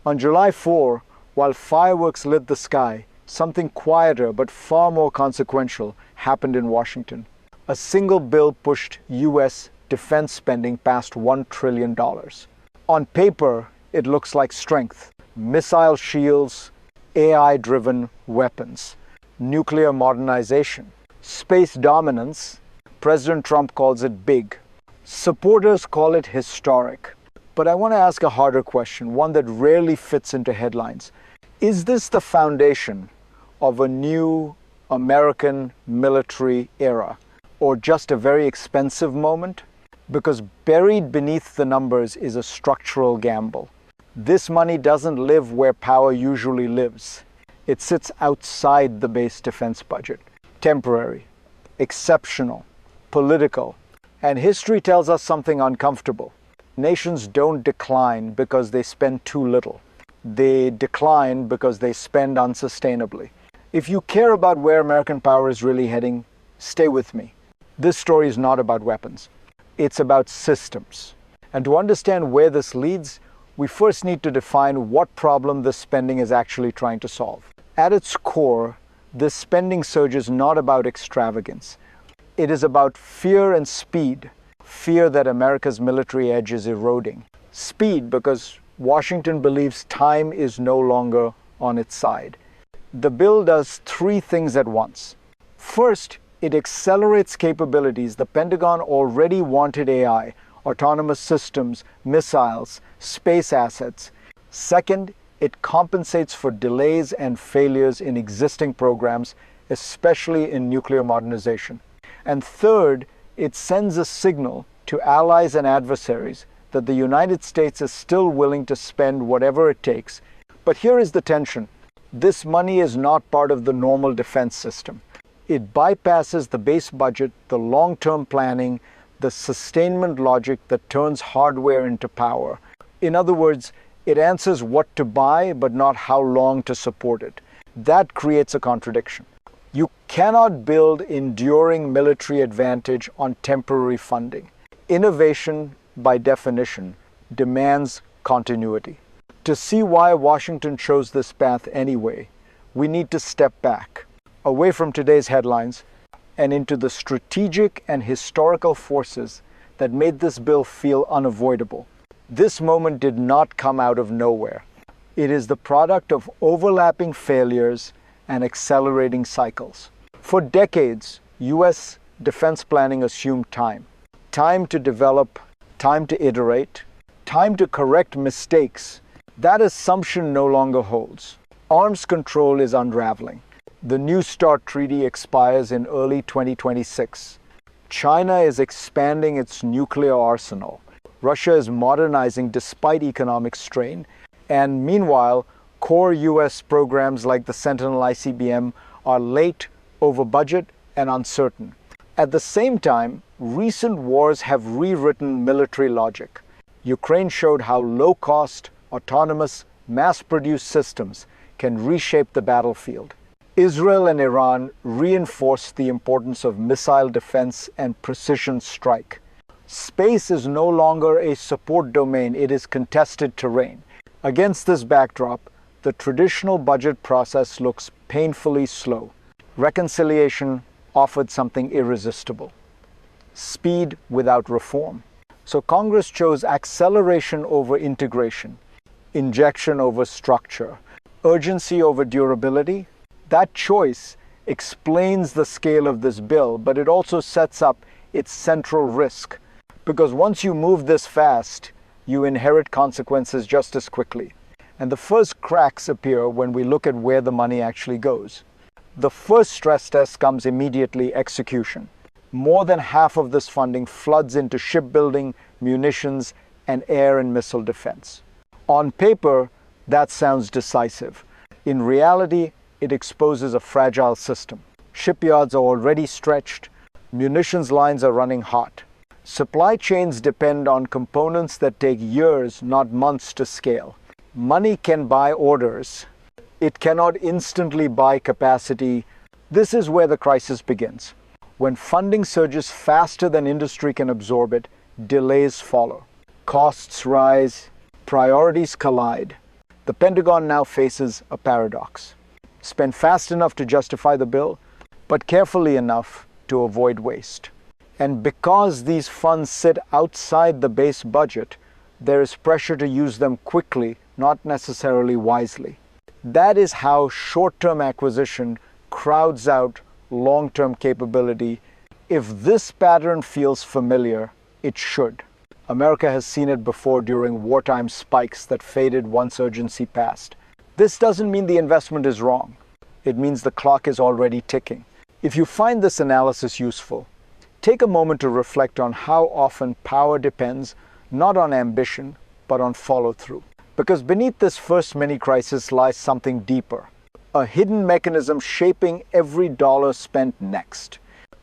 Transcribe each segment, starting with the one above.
On July 4, while fireworks lit the sky, something quieter but far more consequential happened in Washington. A single bill pushed U.S. defense spending past $1 trillion. On paper, it looks like strength. Missile shields, AI-driven weapons, nuclear modernization, space dominance. President Trump calls it big. Supporters call it historic. But I want to ask a harder question, one that rarely fits into headlines. Is this the foundation of a new American military era, or just a very expensive moment? Because buried beneath the numbers is a structural gamble. This money doesn't live where power usually lives. It sits outside the base defense budget. Temporary, exceptional, political. And history tells us something uncomfortable. Nations don't decline because they spend too little. They decline because they spend unsustainably. If you care about where American power is really heading, stay with me. This story is not about weapons. It's about systems. And to understand where this leads, we first need to define what problem this spending is actually trying to solve. At its core, this spending surge is not about extravagance. It is about fear and speed. Fear that America's military edge is eroding. Speed because Washington believes time is no longer on its side. The bill does three things at once. First, it accelerates capabilities the Pentagon already wanted: AI, autonomous systems, missiles, space assets. Second, it compensates for delays and failures in existing programs, especially in nuclear modernization. And third, it sends a signal to allies and adversaries that the United States is still willing to spend whatever it takes. But here is the tension. This money is not part of the normal defense system. It bypasses the base budget, the long-term planning, the sustainment logic that turns hardware into power. In other words, it answers what to buy, but not how long to support it. That creates a contradiction. You cannot build enduring military advantage on temporary funding. Innovation, by definition, demands continuity. To see why Washington chose this path anyway, we need to step back, away from today's headlines, and into the strategic and historical forces that made this bill feel unavoidable. This moment did not come out of nowhere. It is the product of overlapping failures and accelerating cycles. For decades, U.S. defense planning assumed time. Time to develop, time to iterate, time to correct mistakes. That assumption no longer holds. Arms control is unraveling. The New START treaty expires in early 2026. China is expanding its nuclear arsenal. Russia is modernizing despite economic strain. And meanwhile, core U.S. programs like the Sentinel ICBM are late, over budget, and uncertain. At the same time, recent wars have rewritten military logic. Ukraine showed how low-cost, autonomous, mass-produced systems can reshape the battlefield. Israel and Iran reinforced the importance of missile defense and precision strike. Space is no longer a support domain, it is contested terrain. Against this backdrop, the traditional budget process looks painfully slow. Reconciliation offered something irresistible: speed without reform. So Congress chose acceleration over integration, injection over structure, urgency over durability. That choice explains the scale of this bill, but it also sets up its central risk. Because once you move this fast, you inherit consequences just as quickly. And the first cracks appear when we look at where the money actually goes. The first stress test comes immediately: execution. More than half of this funding floods into shipbuilding, munitions, and air and missile defense. On paper, that sounds decisive. In reality, it exposes a fragile system. Shipyards are already stretched. Munitions lines are running hot. Supply chains depend on components that take years, not months, to scale. Money can buy orders. It cannot instantly buy capacity. This is where the crisis begins. When funding surges faster than industry can absorb it, delays follow. Costs rise, priorities collide. The Pentagon now faces a paradox. Spend fast enough to justify the bill, but carefully enough to avoid waste. And because these funds sit outside the base budget, there is pressure to use them quickly, not necessarily wisely. That is how short-term acquisition crowds out long-term capability. If this pattern feels familiar, it should. America has seen it before during wartime spikes that faded once urgency passed. This doesn't mean the investment is wrong. It means the clock is already ticking. If you find this analysis useful, take a moment to reflect on how often power depends not on ambition, but on follow-through. Because beneath this first mini-crisis lies something deeper, a hidden mechanism shaping every dollar spent next.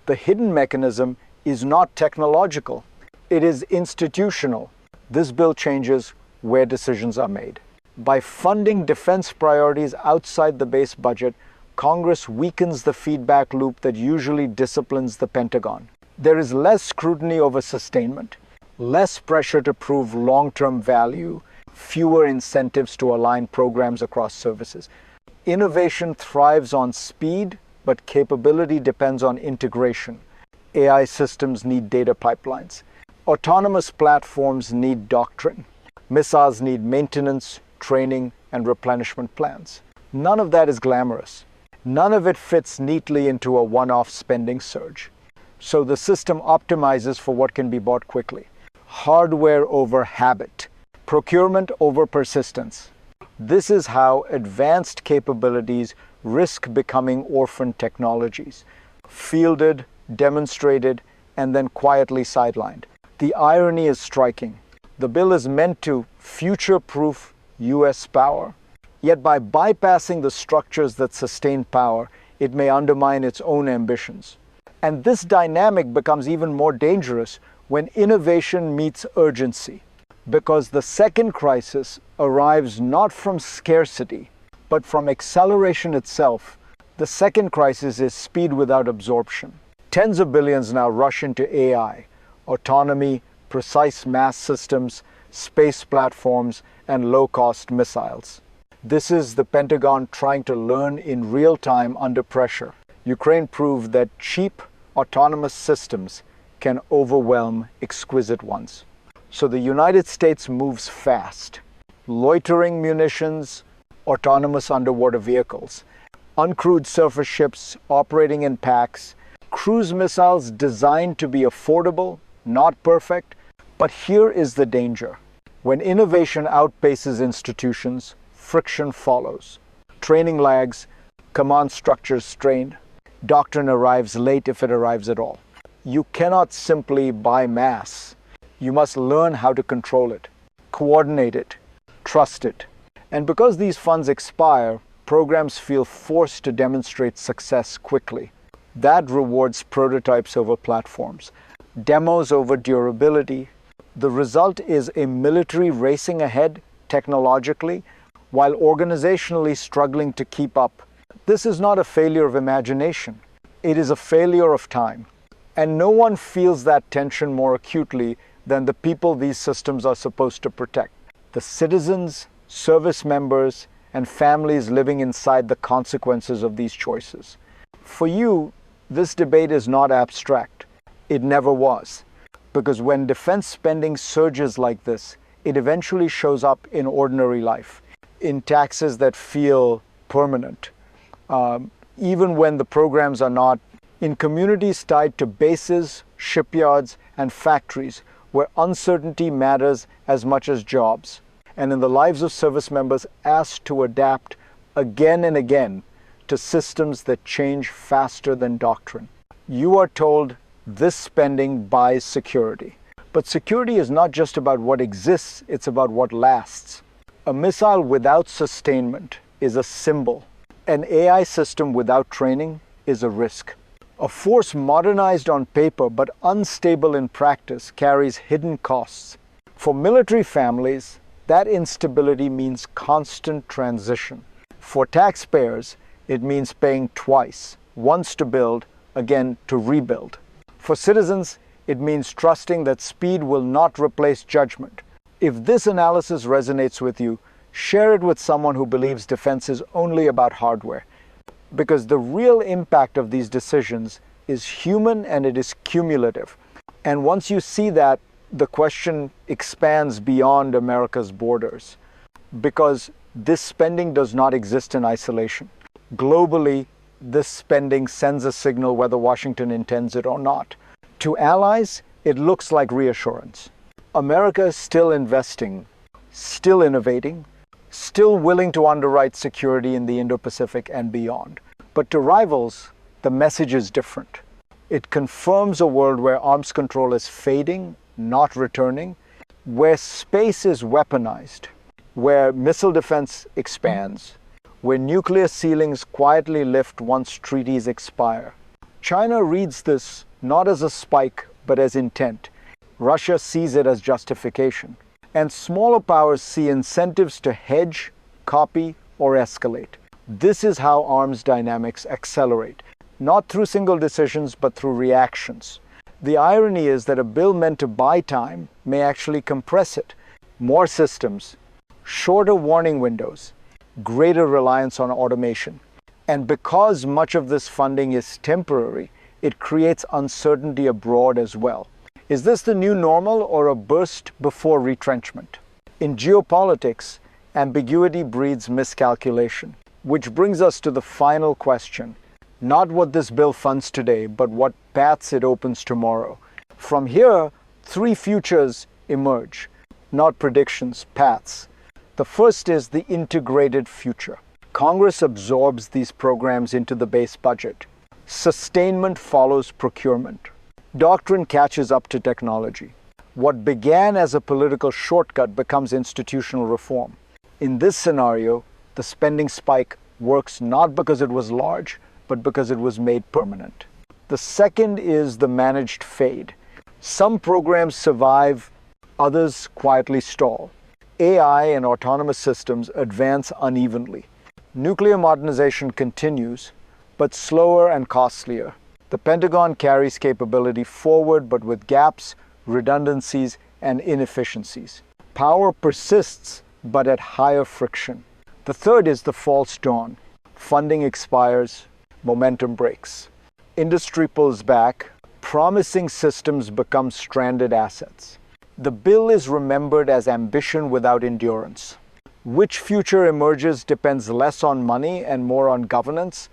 The hidden mechanism is not technological. It is institutional. This bill changes where decisions are made. By funding defense priorities outside the base budget, Congress weakens the feedback loop that usually disciplines the Pentagon. There is less scrutiny over sustainment, less pressure to prove long-term value, fewer incentives to align programs across services. Innovation thrives on speed, but capability depends on integration. AI systems need data pipelines. Autonomous platforms need doctrine. Missiles need maintenance, training, and replenishment plans. None of that is glamorous. None of it fits neatly into a one-off spending surge. So the system optimizes for what can be bought quickly. Hardware over habit. Procurement over persistence. This is how advanced capabilities risk becoming orphan technologies, fielded, demonstrated, and then quietly sidelined. The irony is striking. The bill is meant to future-proof U.S. power, yet by bypassing the structures that sustain power, it may undermine its own ambitions. And this dynamic becomes even more dangerous when innovation meets urgency, because the second crisis arrives not from scarcity, but from acceleration itself. The second crisis is speed without absorption. Tens of billions now rush into AI, autonomy, precise mass systems, space platforms, and low-cost missiles. This is the Pentagon trying to learn in real time under pressure. Ukraine proved that cheap, autonomous systems can overwhelm exquisite ones. So the United States moves fast. Loitering munitions, autonomous underwater vehicles, uncrewed surface ships operating in packs, cruise missiles designed to be affordable, not perfect. But here is the danger. When innovation outpaces institutions, friction follows. Training lags, command structures strain, doctrine arrives late if it arrives at all. You cannot simply buy mass. You must learn how to control it, coordinate it, trust it. And because these funds expire, programs feel forced to demonstrate success quickly. That rewards prototypes over platforms, demos over durability. The result is a military racing ahead technologically, while organizationally struggling to keep up. This is not a failure of imagination. It is a failure of time. And no one feels that tension more acutely than the people these systems are supposed to protect. The citizens, service members, and families living inside the consequences of these choices. For you, this debate is not abstract. It never was. Because when defense spending surges like this, it eventually shows up in ordinary life, in taxes that feel permanent, even when the programs are not, in communities tied to bases, shipyards, and factories where uncertainty matters as much as jobs, and in the lives of service members asked to adapt again and again to systems that change faster than doctrine. You are told this spending buys security. But security is not just about what exists, it's about what lasts. A missile without sustainment is a symbol. An AI system without training is a risk. A force modernized on paper but unstable in practice carries hidden costs. For military families, that instability means constant transition. For taxpayers, it means paying twice, once to build, again to rebuild. For citizens, it means trusting that speed will not replace judgment. If this analysis resonates with you, Share it with someone who believes defense is only about hardware. Because the real impact of these decisions is human and it is cumulative. And once you see that, the question expands beyond America's borders. Because this spending does not exist in isolation. Globally, this spending sends a signal whether Washington intends it or not. To allies, it looks like reassurance. America is still investing, still innovating, still willing to underwrite security in the Indo-Pacific and beyond. But to rivals, the message is different. It confirms a world where arms control is fading, not returning, where space is weaponized, where missile defense expands, where nuclear ceilings quietly lift once treaties expire. China reads this not as a spike, but as intent. Russia sees it as justification. And smaller powers see incentives to hedge, copy, or escalate. This is how arms dynamics accelerate, not through single decisions, but through reactions. The irony is that a bill meant to buy time may actually compress it. More systems, shorter warning windows, greater reliance on automation. And because much of this funding is temporary, it creates uncertainty abroad as well. Is this the new normal or a burst before retrenchment? In geopolitics, ambiguity breeds miscalculation, which brings us to the final question. Not what this bill funds today, but what paths it opens tomorrow. From here, three futures emerge, not predictions, paths. The first is the integrated future. Congress absorbs these programs into the base budget. Sustainment follows procurement. Doctrine catches up to technology. What began as a political shortcut becomes institutional reform. In this scenario, the spending spike works not because it was large, but because it was made permanent. The second is the managed fade. Some programs survive, others quietly stall. AI and autonomous systems advance unevenly. Nuclear modernization continues, but slower and costlier. The Pentagon carries capability forward, but with gaps, redundancies, and inefficiencies. Power persists, but at higher friction. The third is the false dawn. Funding expires, momentum breaks. Industry pulls back, promising systems become stranded assets. The bill is remembered as ambition without endurance. Which future emerges depends less on money and more on governance.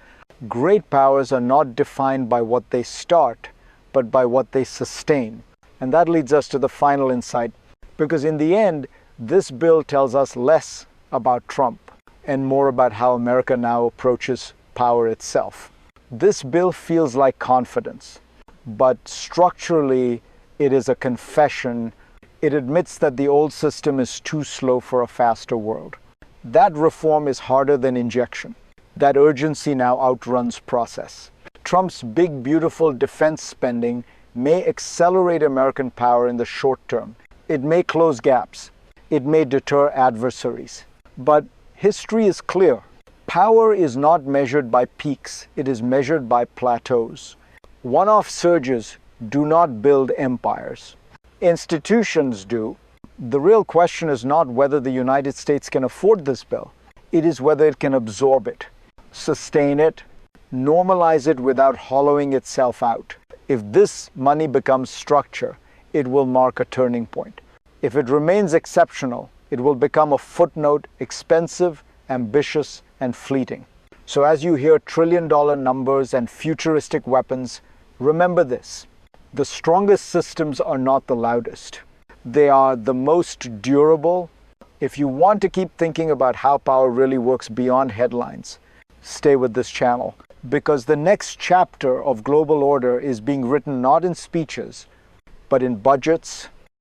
Great powers are not defined by what they start, but by what they sustain. And that leads us to the final insight, because in the end, this bill tells us less about Trump and more about how America now approaches power itself. This bill feels like confidence, but structurally, it is a confession. It admits that the old system is too slow for a faster world. That reform is harder than injection. That urgency now outruns process. Trump's big, beautiful defense spending may accelerate American power in the short term. It may close gaps. It may deter adversaries. But history is clear. Power is not measured by peaks. It is measured by plateaus. One-off surges do not build empires. Institutions do. The real question is not whether the United States can afford this bill. It is whether it can absorb it, sustain it, normalize it without hollowing itself out. If this money becomes structure, it will mark a turning point. If it remains exceptional, it will become a footnote, expensive, ambitious, and fleeting. So as you hear trillion-dollar numbers and futuristic weapons, remember this. The strongest systems are not the loudest. They are the most durable. If you want to keep thinking about how power really works beyond headlines, stay with this channel, because the next chapter of global order is being written not in speeches, but in budgets,